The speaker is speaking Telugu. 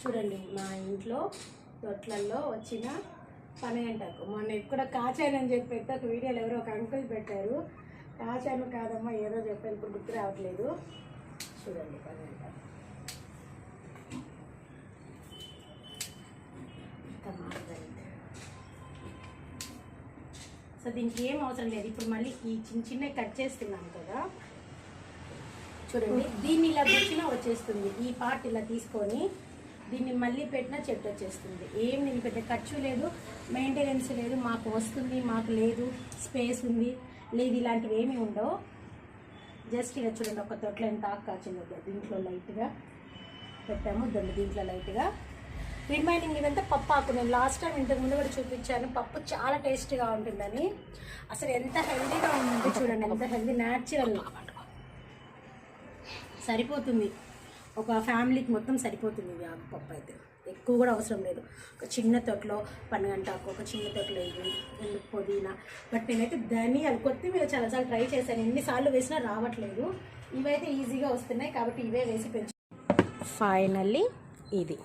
చూడండి మా ఇంట్లో తొట్లల్లో వచ్చిన పనగంటాకు మొన్న ఎక్కడ కాచానని చెప్పి ఒక వీడియోలో ఎవరో ఒక అంకుల్ పెట్టారు. కాచాను కాదమ్మా ఏదో చెప్పారు, ఇప్పుడు గుర్తు రావట్లేదు. చూడండి పనగంటాకు సో దీనికి ఏం అవసరం లేదు. ఇప్పుడు మళ్ళీ ఈ చిన్న కట్ చేస్తున్నాం కదా, చూడండి దీన్ని ఇలా గుచ్చినా వచ్చేస్తుంది. ఈ పార్ట్ ఇలా తీసుకొని దీన్ని మళ్ళీ పెట్టినా చెట్టు వచ్చేస్తుంది. ఏం నేను పెద్ద ఖర్చు లేదు, మెయింటెనెన్స్ లేదు. మాకు వస్తుంది, మాకు లేదు, స్పేస్ ఉంది లేదు, ఇలాంటివి ఏమీ ఉండవు. జస్ట్ ఇలా చూడండి ఒక తొట్లో ఎంత ఆకు కాచింది. దీంట్లో లైట్గా పెట్టాము, దీంట్లో లైట్గా. రిమైనింగ్ ఇదంతా పప్పు ఆకు. నేను లాస్ట్ టైం ఇంతకు ముందు కూడా చూపించాను, పప్పు చాలా టేస్ట్గా ఉంటుందని. అసలు ఎంత హెల్దీగా ఉందంటే చూడండి, ఎంత హెల్దీ, న్యాచురల్, సరిపోతుంది. ఒక ఫ్యామిలీకి మొత్తం సరిపోతుంది ఇది ఆకుపప్పు అయితే. ఎక్కువ కూడా అవసరం లేదు. ఒక చిన్న తొట్లో పనగంటాకు, ఒక చిన్న తొట్లో ఇది పుదీనా. బట్ నేనైతే ధనియాలు, కొత్తిమీర చాలాసార్లు ట్రై చేశాను, ఎన్నిసార్లు వేసినా రావట్లేదు. ఇవైతే ఈజీగా వస్తున్నాయి కాబట్టి ఇవే వేసి పెంచు. ఫైనల్లీ ఇది.